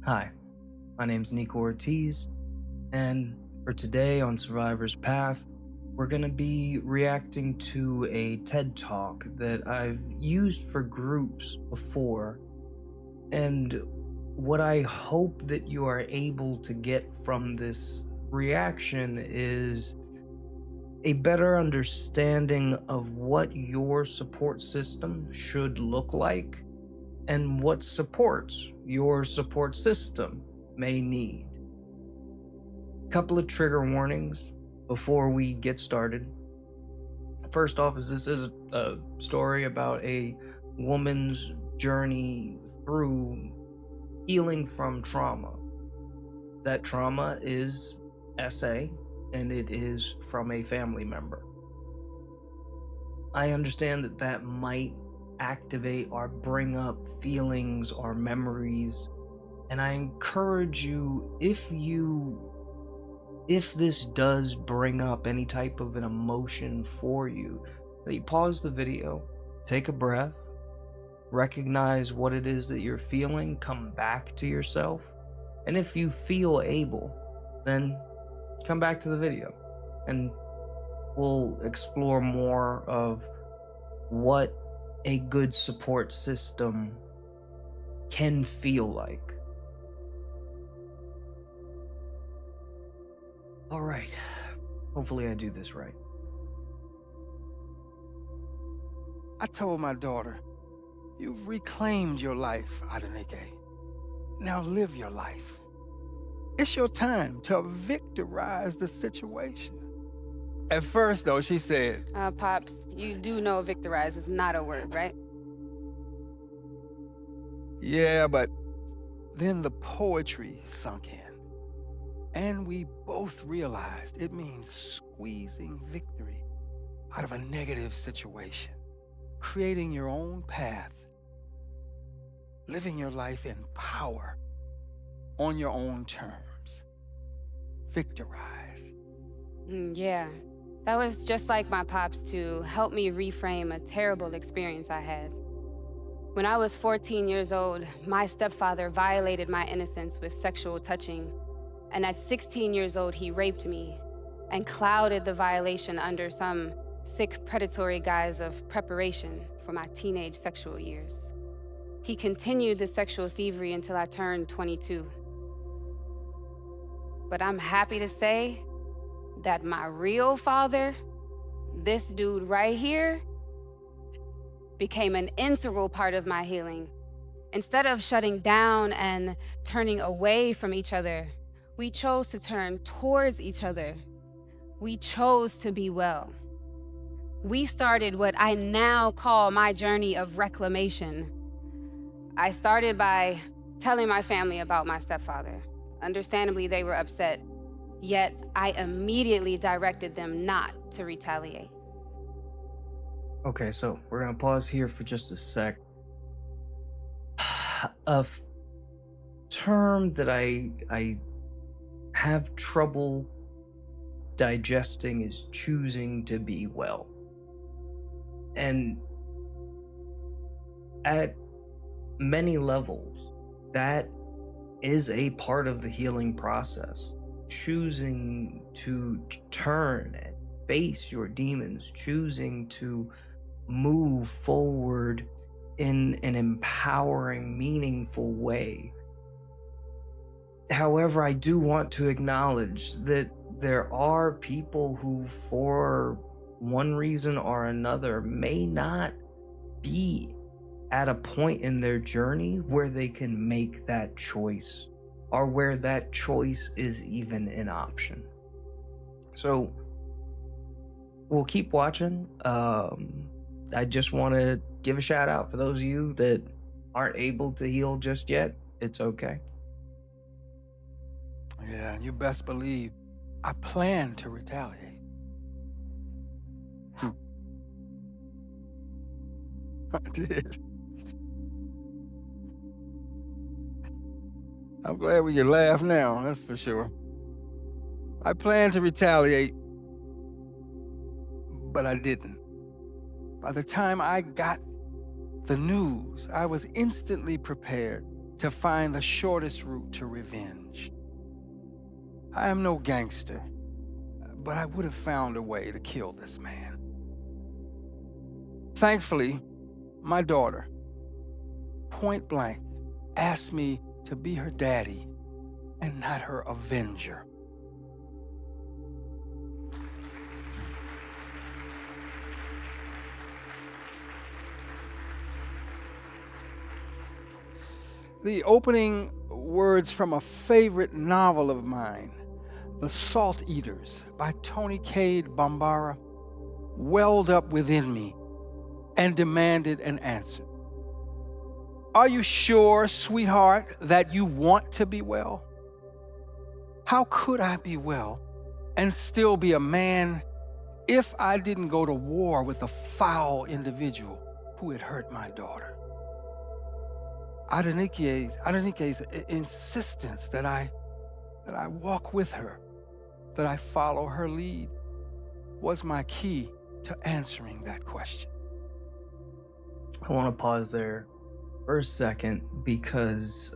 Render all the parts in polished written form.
Hi, my name's Nico Ortiz, and for today on Survivor's Path, we're going to be reacting to a TED Talk that I've used for groups before. And what I hope that you are able to get from this reaction is a better understanding of what your support system should look like and what supports your support system may need. Couple of trigger warnings before we get started. First off, this is a story about a woman's journey through healing from trauma. That trauma is SA, and it is from a family member. I understand that that might activate or bring up feelings or memories, and I encourage you, if this does bring up any type of an emotion for you, that you pause the video, take a breath, recognize what it is that you're feeling, come back to yourself, and if you feel able, then come back to the video and we'll explore more of what a good support system can feel like. All right, hopefully I do this right. I told my daughter, you've reclaimed your life, Adenike. Now live your life. It's your time to victorize the situation. At first, though, she said, Pops, you do know victorize is not a word, right? yeah, but then the poetry sunk in. And we both realized it means squeezing victory out of a negative situation, creating your own path, living your life in power on your own terms. Victorize. Yeah, that was just like my pops to help me reframe a terrible experience I had. When I was 14 years old, my stepfather violated my innocence with sexual touching. And at 16 years old, he raped me and clouded the violation under some sick predatory guise of preparation for my teenage sexual years. He continued the sexual thievery until I turned 22. But I'm happy to say that my real father, this dude right here, became an integral part of my healing. Instead of shutting down and turning away from each other, we chose to turn towards each other. We chose to be well. We started what I now call my journey of reclamation. I started by telling my family about my stepfather. Understandably, they were upset, yet I immediately directed them not to retaliate. Okay, so we're gonna pause here for just a sec. A term that I have trouble digesting is choosing to be well. And at many levels, that is a part of the healing process. Choosing to turn and face your demons, choosing to move forward in an empowering, meaningful way. However, I do want to acknowledge that there are people who, for one reason or another, may not be at a point in their journey where they can make that choice, or where that choice is even an option. So we'll keep watching. I just want to give a shout out for those of you that aren't able to heal just yet. It's okay. Yeah, and you best believe I plan to retaliate. I did. I'm glad we can laugh now, that's for sure. I planned to retaliate, but I didn't. By the time I got the news, I was instantly prepared to find the shortest route to revenge. I am no gangster, but I would have found a way to kill this man. Thankfully, my daughter, point blank, asked me to be her daddy and not her avenger. The opening words from a favorite novel of mine, The Salt Eaters by Tony Cade Bambara, welled up within me and demanded an answer. Are you sure, sweetheart, that you want to be well? How could I be well and still be a man if I didn't go to war with a foul individual who had hurt my daughter? Adenike's insistence that I walk with her, that I follow her lead, was my key to answering that question. I want to pause there for a second because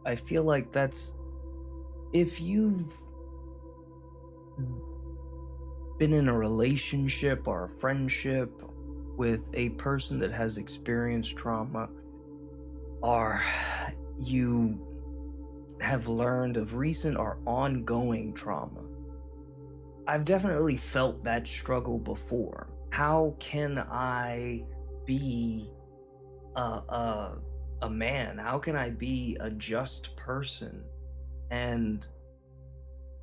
I feel like that's, if you've been in a relationship or a friendship with a person that has experienced trauma, or you have learned of recent or ongoing trauma, I've definitely felt that struggle before. How can I be a man? How can I be a just person and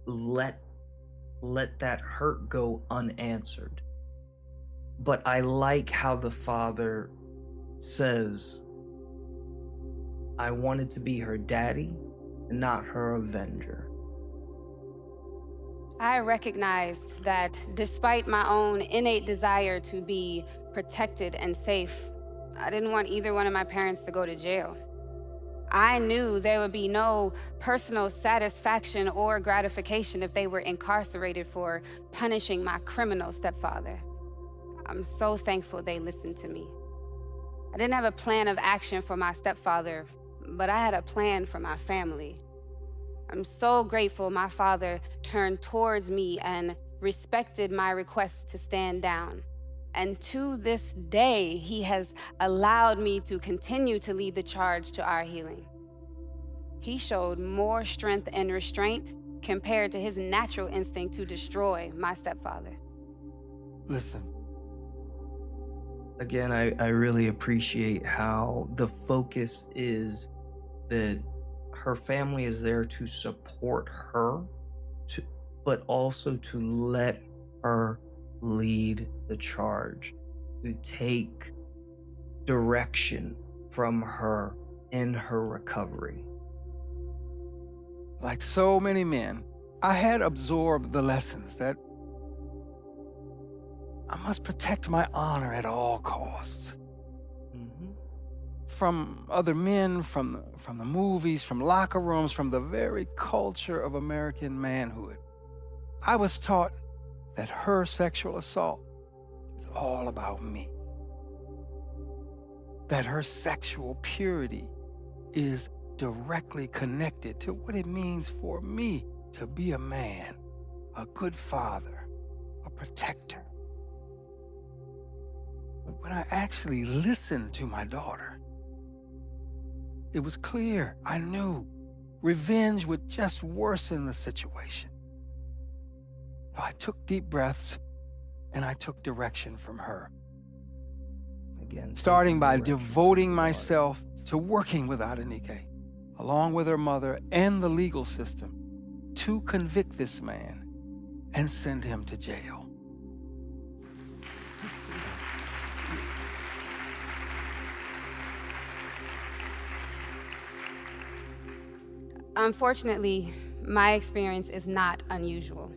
let that hurt go unanswered? But I like how the father says, I wanted to be her daddy, not her avenger. I recognize that despite my own innate desire to be protected and safe, I didn't want either one of my parents to go to jail. I knew there would be no personal satisfaction or gratification if they were incarcerated for punishing my criminal stepfather. I'm so thankful they listened to me. I didn't have a plan of action for my stepfather, but I had a plan for my family. I'm so grateful my father turned towards me and respected my request to stand down. And to this day, he has allowed me to continue to lead the charge to our healing. He showed more strength and restraint compared to his natural instinct to destroy my stepfather. Listen. Again, I really appreciate how the focus is that her family is there to support her, but also to let her lead the charge, to take direction from her in her recovery. Like so many men, I had absorbed the lessons that I must protect my honor at all costs. From other men, from the movies, from locker rooms, from the very culture of American manhood, I was taught that her sexual assault is all about me. That her sexual purity is directly connected to what it means for me to be a man, a good father, a protector. But when I actually listened to my daughter, it was clear. I knew revenge would just worsen the situation. So I took deep breaths and I took direction from her. Again, starting by devoting myself to working with Adenike, along with her mother and the legal system, to convict this man and send him to jail. Unfortunately, my experience is not unusual.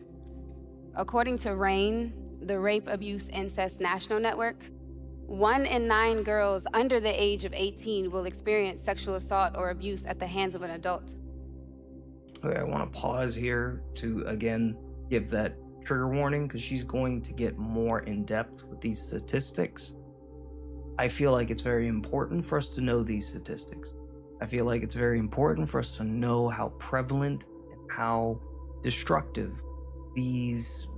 According to RAINN, the Rape, Abuse, Incest National Network, 1 in 9 girls under the age of 18 will experience sexual assault or abuse at the hands of an adult. Okay, I want to pause here to, again, give that trigger warning because she's going to get more in depth with these statistics. I feel like it's very important for us to know these statistics. I feel like it's very important for us to know how prevalent and how destructive these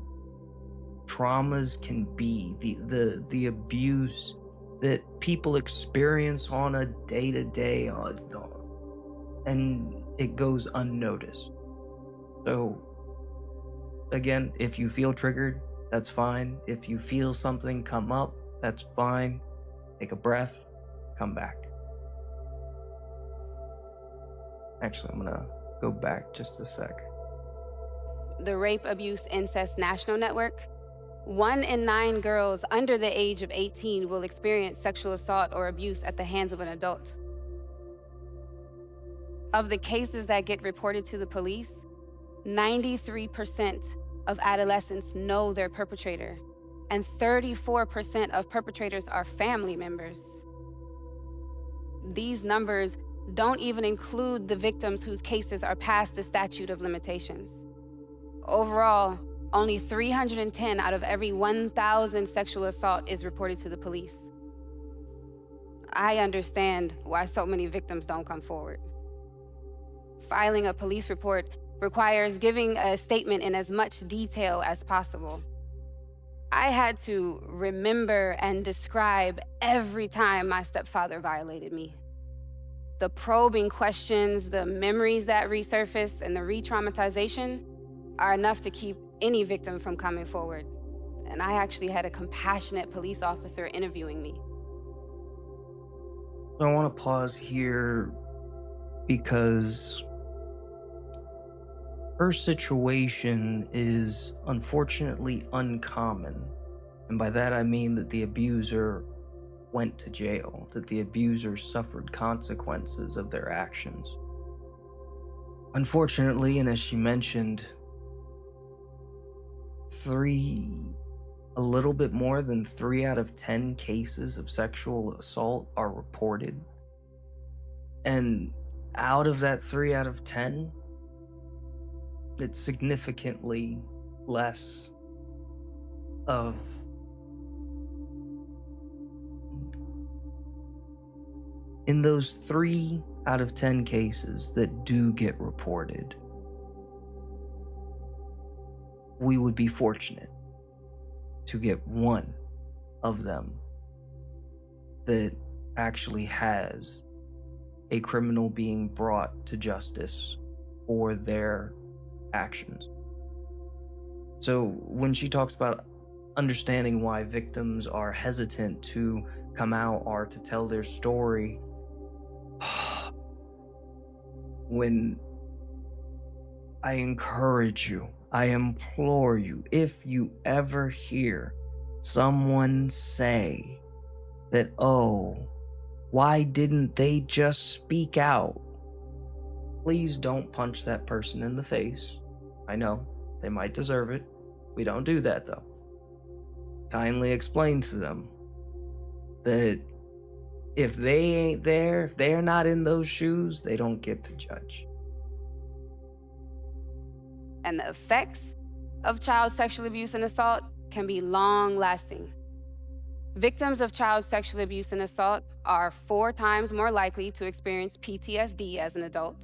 traumas can be, the abuse that people experience on a day-to-day, and it goes unnoticed. So again, if you feel triggered, that's fine. If you feel something come up, that's fine. Take a breath, come back. Actually, I'm gonna go back just a sec. The Rape, Abuse, Incest National Network. 1 in 9 girls under the age of 18 will experience sexual assault or abuse at the hands of an adult. Of the cases that get reported to the police, 93% of adolescents know their perpetrator, and 34% of perpetrators are family members. These numbers don't even include the victims whose cases are past the statute of limitations. Overall, only 310 out of every 1,000 sexual assault is reported to the police. I understand why so many victims don't come forward. Filing a police report requires giving a statement in as much detail as possible. I had to remember and describe every time my stepfather violated me. The probing questions, the memories that resurface, and the re-traumatization are enough to keep any victim from coming forward. And I actually had a compassionate police officer interviewing me. I want to pause here because her situation is unfortunately uncommon. And by that I mean that the abuser went to jail, that the abuser suffered consequences of their actions. Unfortunately, and as she mentioned, a little bit more than 3 out of 10 cases of sexual assault are reported. And out of that 3 out of 10, it's significantly less of in those 3 out of 10 cases that do get reported, we would be fortunate to get one of them that actually has a criminal being brought to justice for their actions. So when she talks about understanding why victims are hesitant to come out or to tell their story, when I encourage you, I implore you, if you ever hear someone say that, oh, why didn't they just speak out? Please don't punch that person in the face. I know, they might deserve it. We don't do that though. Kindly explain to them that if they ain't there, if they're not in those shoes, they don't get to judge. And the effects of child sexual abuse and assault can be long-lasting. Victims of child sexual abuse and assault are 4 times more likely to experience PTSD as an adult,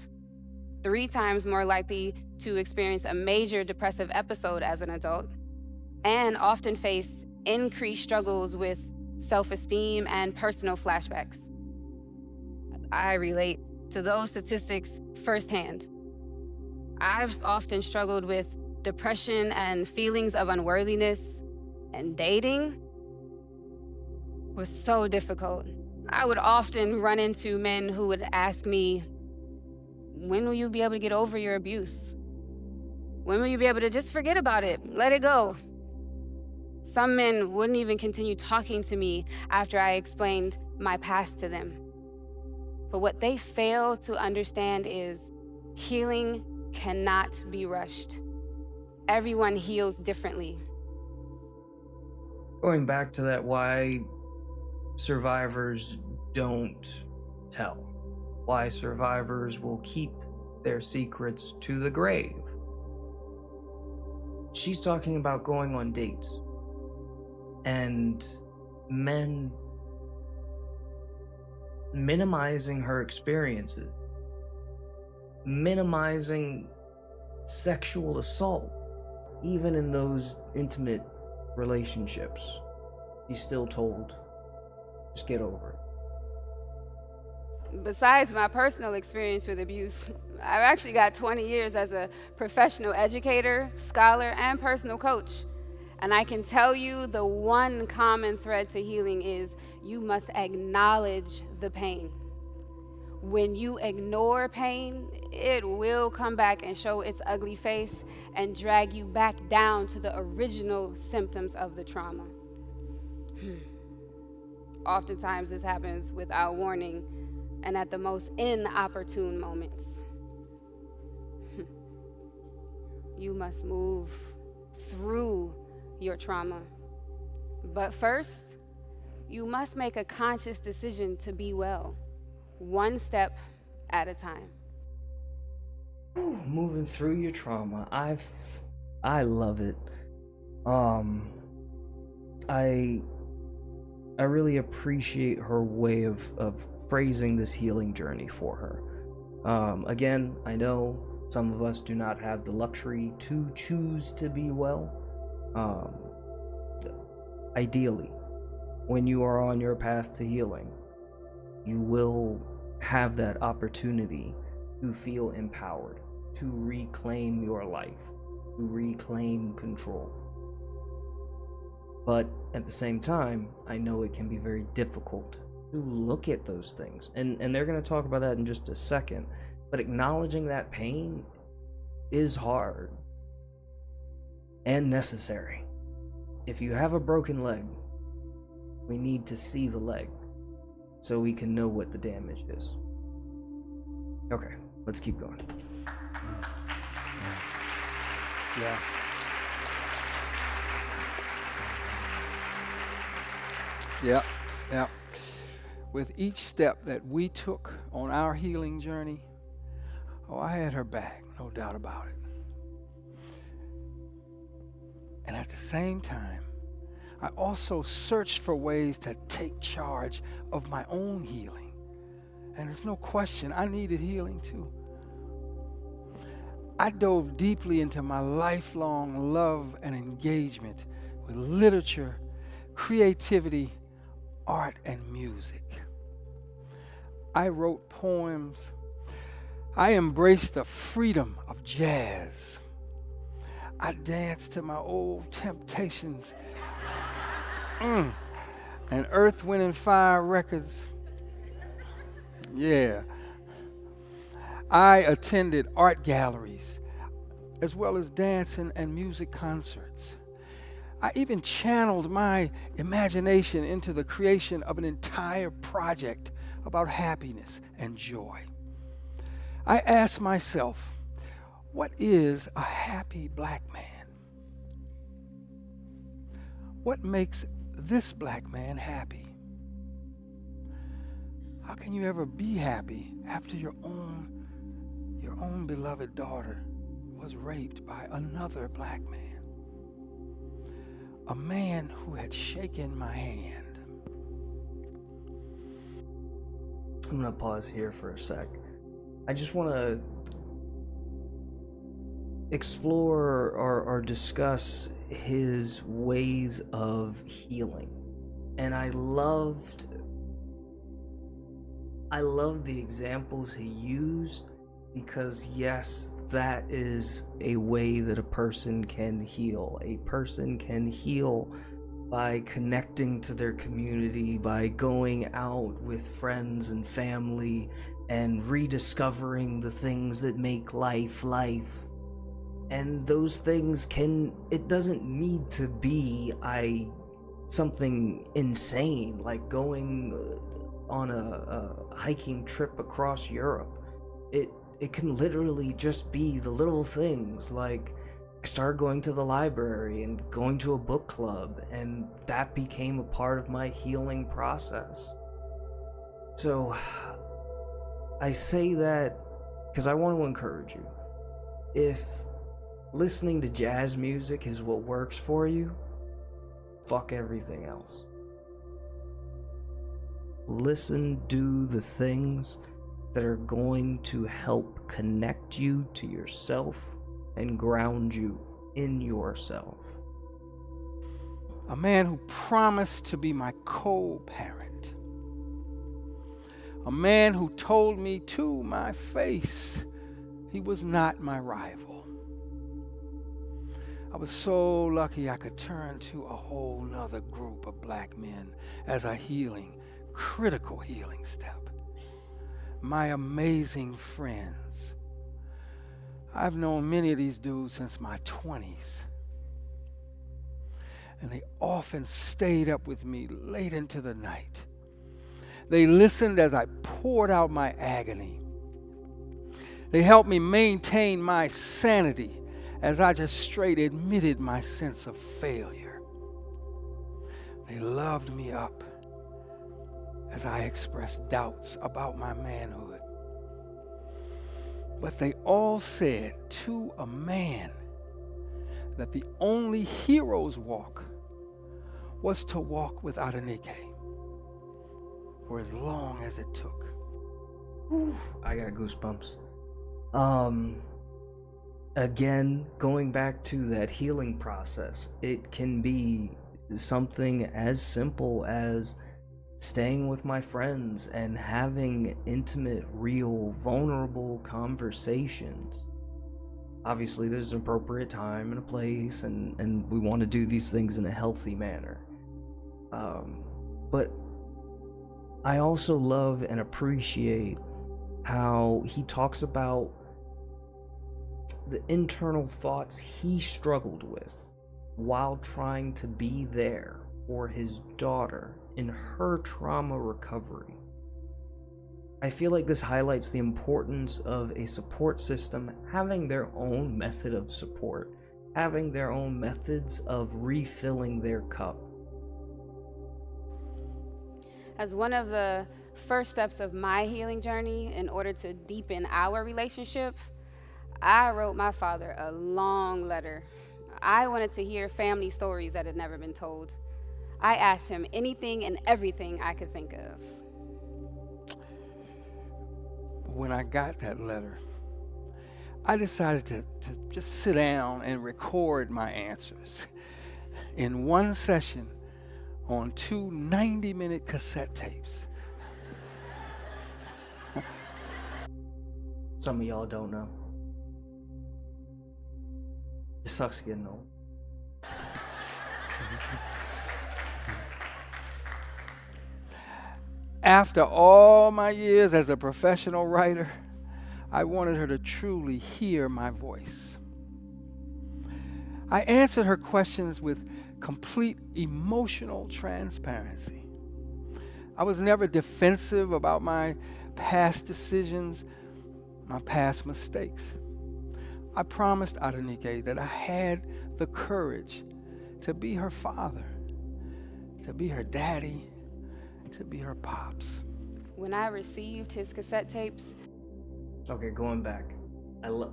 3 times more likely to experience a major depressive episode as an adult, and often face increased struggles with self-esteem and personal flashbacks. I relate to those statistics firsthand. I've often struggled with depression and feelings of unworthiness, and dating was so difficult. I would often run into men who would ask me, when will you be able to get over your abuse? When will you be able to just forget about it, let it go? Some men wouldn't even continue talking to me after I explained my past to them. But what they fail to understand is healing cannot be rushed. Everyone heals differently. Going back to that, why survivors don't tell, why survivors will keep their secrets to the grave. She's talking about going on dates, and men minimizing her experiences, minimizing sexual assault, even in those intimate relationships. She's still told, just get over it. Besides my personal experience with abuse, I've actually got 20 years as a professional educator, scholar, and personal coach. And I can tell you the one common thread to healing is you must acknowledge the pain. When you ignore pain, it will come back and show its ugly face and drag you back down to the original symptoms of the trauma. Oftentimes, this happens without warning and at the most inopportune moments. You must move through your trauma. But first, you must make a conscious decision to be well, one step at a time. Moving through your trauma. I love it. I really appreciate her way of phrasing this healing journey for her. Again, I know some of us do not have the luxury to choose to be well. Ideally, when you are on your path to healing, you will have that opportunity to feel empowered, to reclaim your life, to reclaim control. But at the same time, I know it can be very difficult to look at those things. And they're going to talk about that in just a second. But acknowledging that pain is hard and necessary. If you have a broken leg, we need to see the leg so we can know what the damage is. Okay, let's keep going. Yeah. Yeah. With each step that we took on our healing journey, I had her back, no doubt about it. And at the same time, I also searched for ways to take charge of my own healing. And there's no question, I needed healing too. I dove deeply into my lifelong love and engagement with literature, creativity, art, and music. I wrote poems. I embraced the freedom of jazz. I danced to my old Temptations and Earth, Wind, and Fire records. Yeah. I attended art galleries as well as dance and music concerts. I even channeled my imagination into the creation of an entire project about happiness and joy. I asked myself, what is a happy black man? What makes this black man happy? How can you ever be happy after your own beloved daughter was raped by another black man? A man who had shaken my hand. I'm gonna pause here for a sec. I just want to explore or discuss his ways of healing. And I loved the examples he used, because yes, that is a way that a person can heal. A person can heal by connecting to their community, by going out with friends and family and rediscovering the things that make life life. And those things it doesn't need to be something insane like going on a hiking trip across Europe. It can literally just be the little things, like I started going to the library and going to a book club, and that became a part of my healing process. So I say that because I want to encourage you. If listening to jazz music is what works for you, fuck everything else. listen, do the things that are going to help connect you to yourself and ground you in yourself. A man who promised to be my co-parent. A man who told me to my face he was not my rival. I was so lucky I could turn to a whole nother group of black men as a healing, critical healing step. My amazing friends. I've known many of these dudes since my 20s. And they often stayed up with me late into the night. They listened as I poured out my agony. They helped me maintain my sanity as I just straight admitted my sense of failure. They loved me up as I expressed doubts about my manhood. But they all said to a man that the only hero's walk was to walk with Adenike for as long as it took. Whew, I got goosebumps. Again, going back to that healing process, it can be something as simple as staying with my friends and having intimate, real, vulnerable conversations. Obviously, there's an appropriate time and a place, and we want to do these things in a healthy manner. But I also love and appreciate how he talks about the internal thoughts he struggled with while trying to be there for his daughter in her trauma recovery. I feel like this highlights the importance of a support system having their own method of support, having their own methods of refilling their cup. As one of the first steps of my healing journey, in order to deepen our relationship, I wrote my father a long letter. I wanted to hear family stories that had never been told. I asked him anything and everything I could think of. When I got that letter, I decided to just sit down and record my answers in one session on 2 90-minute cassette tapes. Some of y'all don't know. It sucks getting old. After all my years as a professional writer, I wanted her to truly hear my voice. I answered her questions with complete emotional transparency. I was never defensive about my past decisions, my past mistakes. I promised Adenike that I had the courage to be her father, to be her daddy, to be her pops. When I received his cassette tapes, Okay, going back. I'm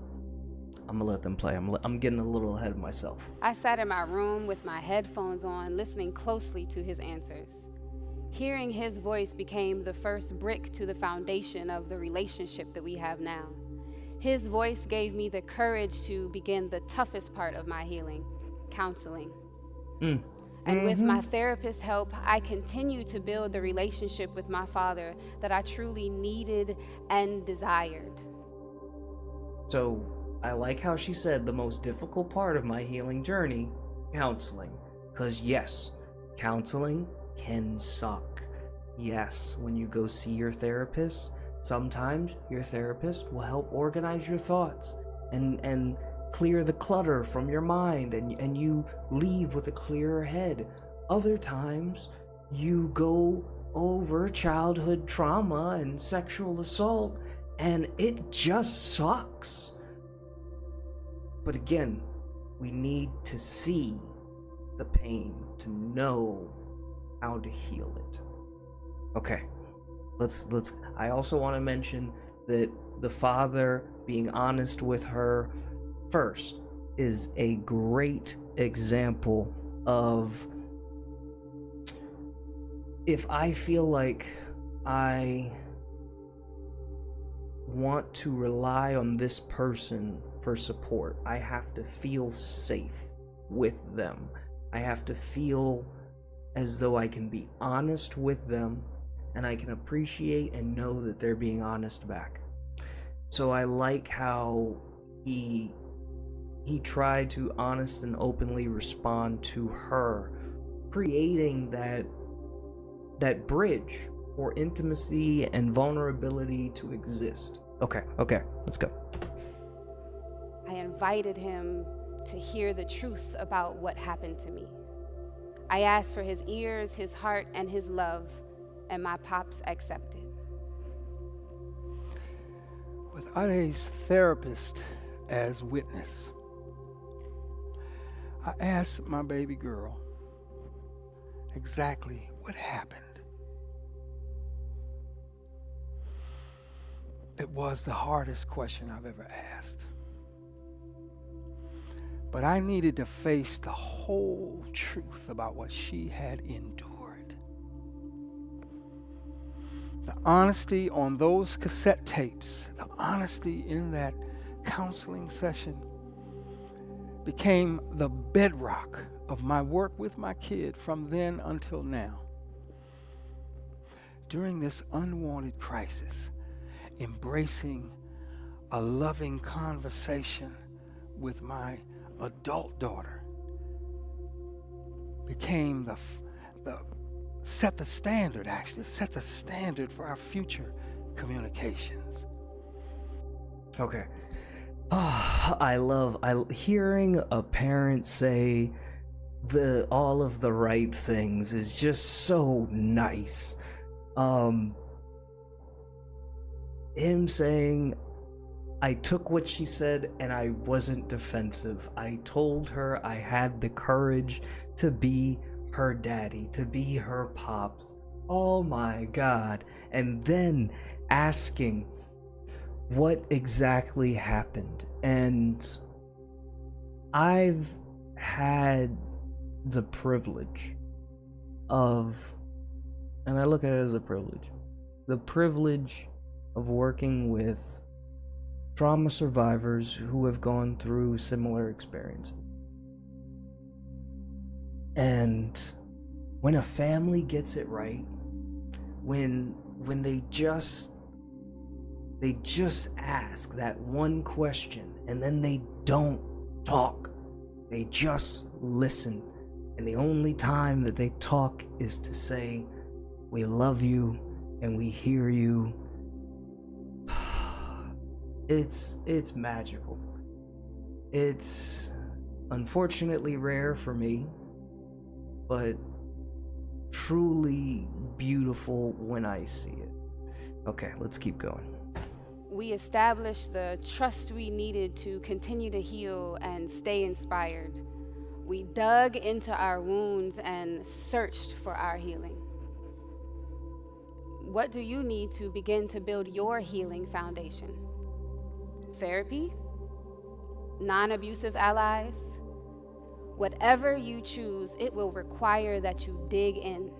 gonna let them play. I'm getting a little ahead of myself. I sat in my room with my headphones on, listening closely to his answers. Hearing his voice became the first brick to the foundation of the relationship that we have now. His voice gave me the courage to begin the toughest part of my healing, counseling. And with my therapist's help, I continue to build the relationship with my father that I truly needed and desired. So, I like how she said the most difficult part of my healing journey, counseling. Because yes, counseling can suck. Yes, when you go see your therapist, sometimes your therapist will help organize your thoughts and clear the clutter from your mind, and you leave with a clearer head. Other times, you go over childhood trauma and sexual assault, and it just sucks. But again, we need to see the pain to know how to heal it. Okay, let's I also want to mention that the father being honest with her first is a great example of, if I feel like I want to rely on this person for support. I have to feel safe with them. I have to feel as though I can be honest with them and I can appreciate and know that they're being honest back. So I like how he tried to honest and openly respond to her, creating that bridge for intimacy and vulnerability to exist. Okay, let's go. I invited him to hear the truth about what happened to me. I asked for his ears, his heart, and his love, and my pops accepted. With Ade's therapist as witness, I asked my baby girl exactly what happened. It was the hardest question I've ever asked. But I needed to face the whole truth about what she had endured. The honesty on those cassette tapes, the honesty in that counseling session became the bedrock of my work with my kid from then until now. During this unwanted crisis, embracing a loving conversation with my adult daughter became set the standard for our future communications. Okay. I love hearing a parent say all of the right things is just so nice. Him saying, I took what she said and I wasn't defensive. I told her I had the courage to be her daddy, to be her pops. Oh my God. And then asking what exactly happened. And I've had the privilege of, and I look at it as a privilege, the privilege of working with trauma survivors who have gone through similar experiences. And when a family gets it right, when they just ask that one question and then they don't talk, they just listen, and the only time that they talk is to say, we love you and we hear you. It's magical. It's unfortunately rare for me, but truly beautiful when I see it. Okay, let's keep going. We established the trust we needed to continue to heal and stay inspired. We dug into our wounds and searched for our healing. What do you need to begin to build your healing foundation? Therapy? Non-abusive allies? Whatever you choose, it will require that you dig in.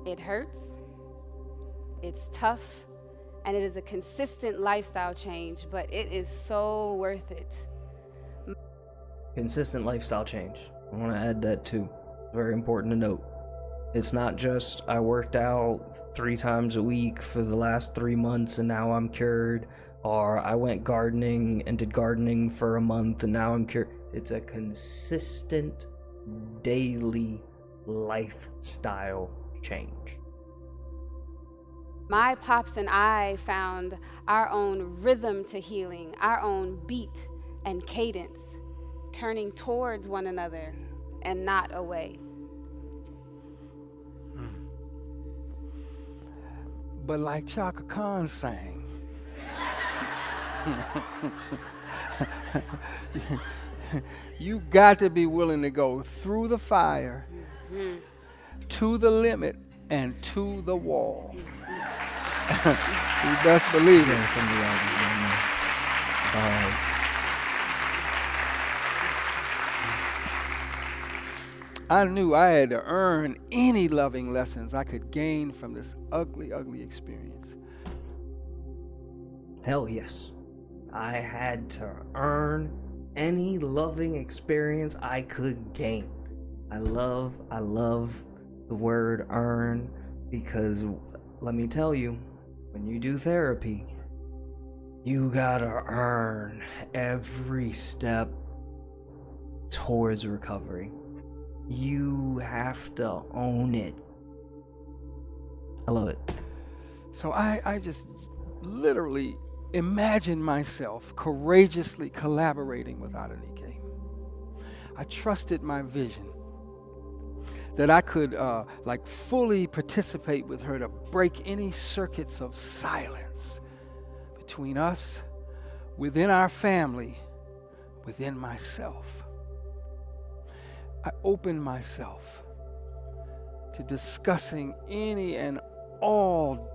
It hurts, it's tough, and it is a consistent lifestyle change, but it is so worth it. Consistent lifestyle change. I want to add that too. Very important to note. It's not just I worked out 3 times a week for the last 3 months and now I'm cured, or I went gardening and did gardening for a month and now I'm cured. It's a consistent daily lifestyle change. My pops and I found our own rhythm to healing, our own beat and cadence, turning towards one another and not away. But like Chaka Khan sang, you got to be willing to go through the fire, to the limit, and to the wall. You best believe it. I knew I had to earn any loving lessons I could gain from this ugly, ugly experience. Hell yes. I had to earn any loving experience I could gain. I love the word earn, because let me tell you, when you do therapy, you gotta earn every step towards recovery. You have to own it. I love it. So I just literally imagined myself courageously collaborating with Adenike. I trusted my vision that I could fully participate with her to break any circuits of silence between us, within our family, within myself. I opened myself to discussing any and all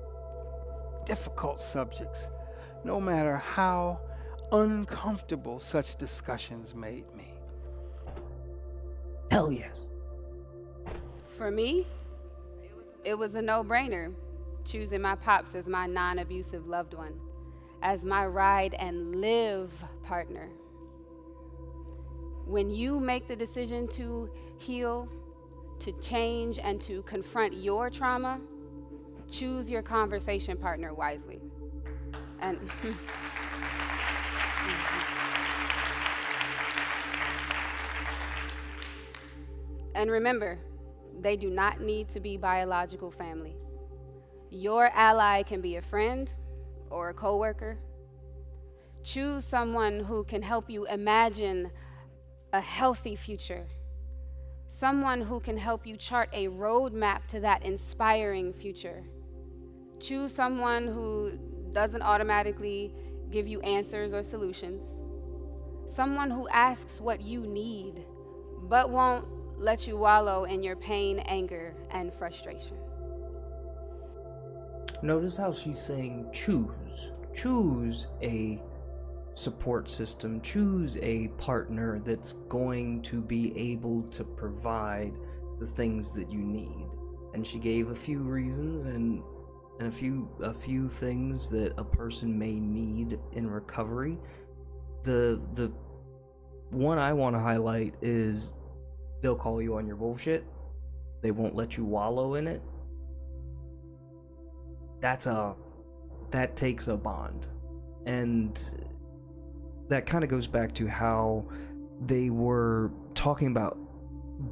difficult subjects, no matter how uncomfortable such discussions made me. Hell yes. For me, it was a no-brainer, choosing my pops as my non-abusive loved one, as my ride and live partner. When you make the decision to heal, to change, and to confront your trauma, choose your conversation partner wisely. And and remember, they do not need to be biological family. Your ally can be a friend or a coworker. Choose someone who can help you imagine a healthy future. Someone who can help you chart a roadmap to that inspiring future. Choose someone who doesn't automatically give you answers or solutions. Someone who asks what you need, but won't let you wallow in your pain, anger, and frustration. Notice how she's saying choose. Choose a support system. Choose a partner that's going to be able to provide the things that you need. And she gave a few reasons and a few things that a person may need in recovery. The one I want to highlight is they'll call you on your bullshit. They won't let you wallow in it. That takes a bond. And that kind of goes back to how they were talking about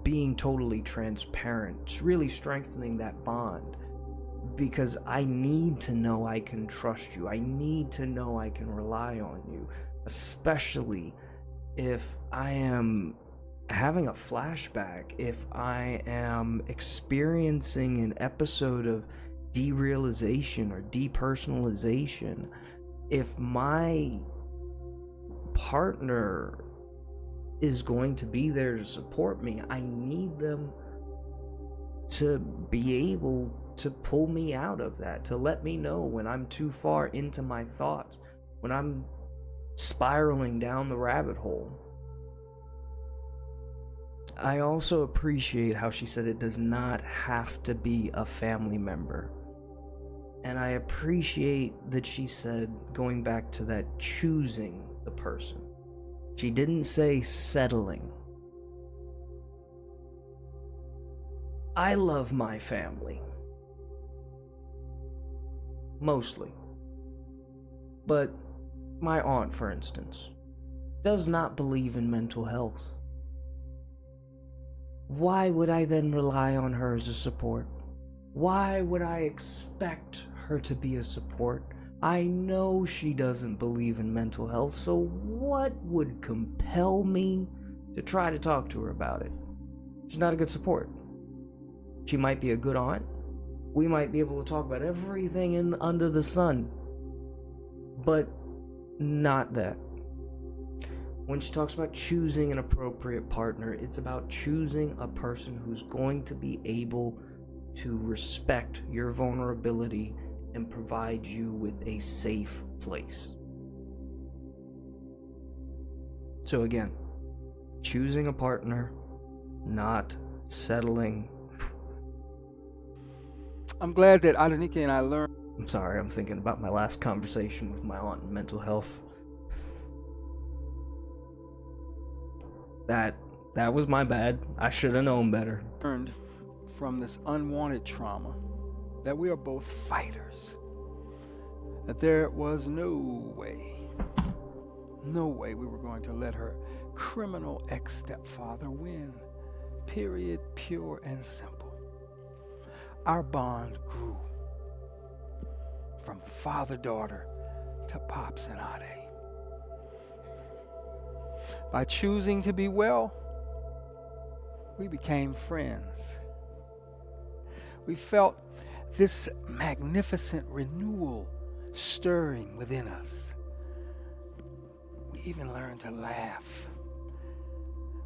being totally transparent. It's really strengthening that bond. Because I need to know I can trust you. I need to know I can rely on you. Especially if I am having a flashback, if I am experiencing an episode of derealization or depersonalization, if my partner is going to be there to support me, I need them to be able to pull me out of that, to let me know when I'm too far into my thoughts, when I'm spiraling down the rabbit hole. I also appreciate how she said it does not have to be a family member. And I appreciate that she said, going back to that, choosing the person. She didn't say settling. I love my family. Mostly. But my aunt, for instance, does not believe in mental health. Why would I then rely on her as a support? Why would I expect her to be a support? I know she doesn't believe in mental health, so what would compel me to try to talk to her about it? She's not a good support. She might be a good aunt. We might be able to talk about everything under the sun, but not that. When she talks about choosing an appropriate partner, it's about choosing a person who's going to be able to respect your vulnerability and provide you with a safe place. So again, choosing a partner, not settling. I'm glad that Adenike and I learned. I'm sorry, I'm thinking about my last conversation with my aunt and mental health. That was my bad. I should have known better. From this unwanted trauma that we are both fighters. That there was no way we were going to let her criminal ex-stepfather win. Period, pure and simple. Our bond grew from father-daughter to Pops and Ade. By choosing to be well, we became friends. We felt this magnificent renewal stirring within us. We even learned to laugh.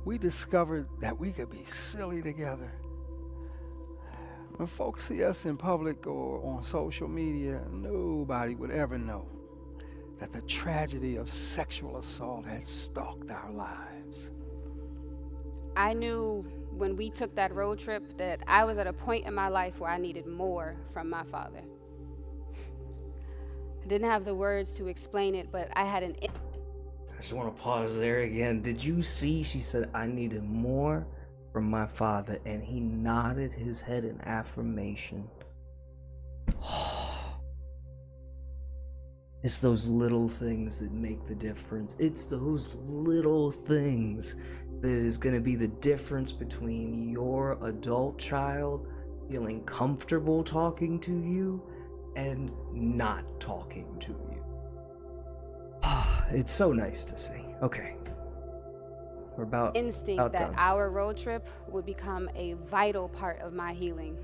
We discovered that we could be silly together. When folks see us in public or on social media, nobody would ever know that the tragedy of sexual assault had stalked our lives. I knew when we took that road trip that I was at a point in my life where I needed more from my father. I didn't have the words to explain it, but I had I just want to pause there again. Did you see? She said, I needed more from my father, and he nodded his head in affirmation. It's those little things that make the difference. It's those little things that is going to be the difference between your adult child feeling comfortable talking to you and not talking to you. It's so nice to see. Okay. We're about instinct that done. Our road trip would become a vital part of my healing.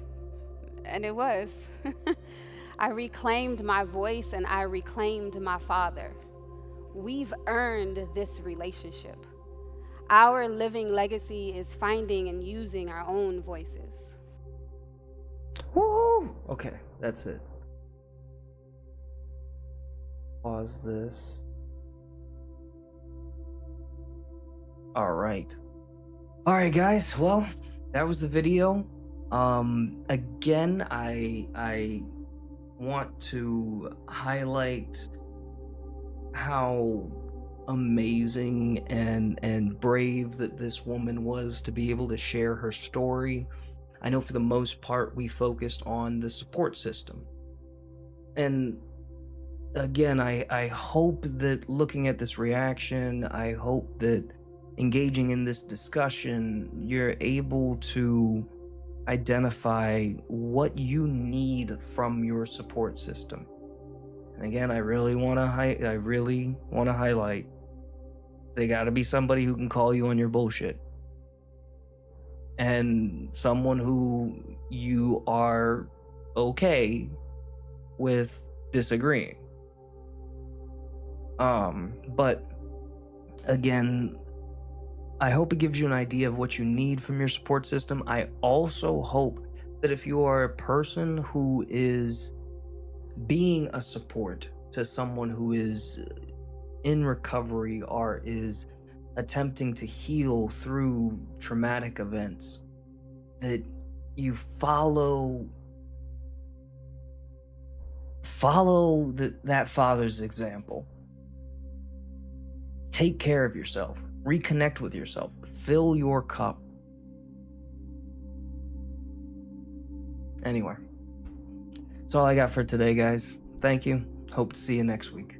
And it was. I reclaimed my voice and I reclaimed my father. We've earned this relationship. Our living legacy is finding and using our own voices. Woo! Okay, that's it. Pause this. All right, guys. Well, that was the video. Again, I want to highlight how amazing and brave that this woman was to be able to share her story. I know for the most part we focused on the support system. And again, I hope that looking at this reaction, I hope that engaging in this discussion, you're able to identify what you need from your support system. And again, I really want to highlight, they got to be somebody who can call you on your bullshit, and someone who you are okay with disagreeing. But again, I hope it gives you an idea of what you need from your support system. I also hope that if you are a person who is being a support to someone who is in recovery or is attempting to heal through traumatic events, that you follow that father's example. Take care of yourself. Reconnect with yourself. Fill your cup. Anyway, that's all I got for today, guys. Thank you. Hope to see you next week.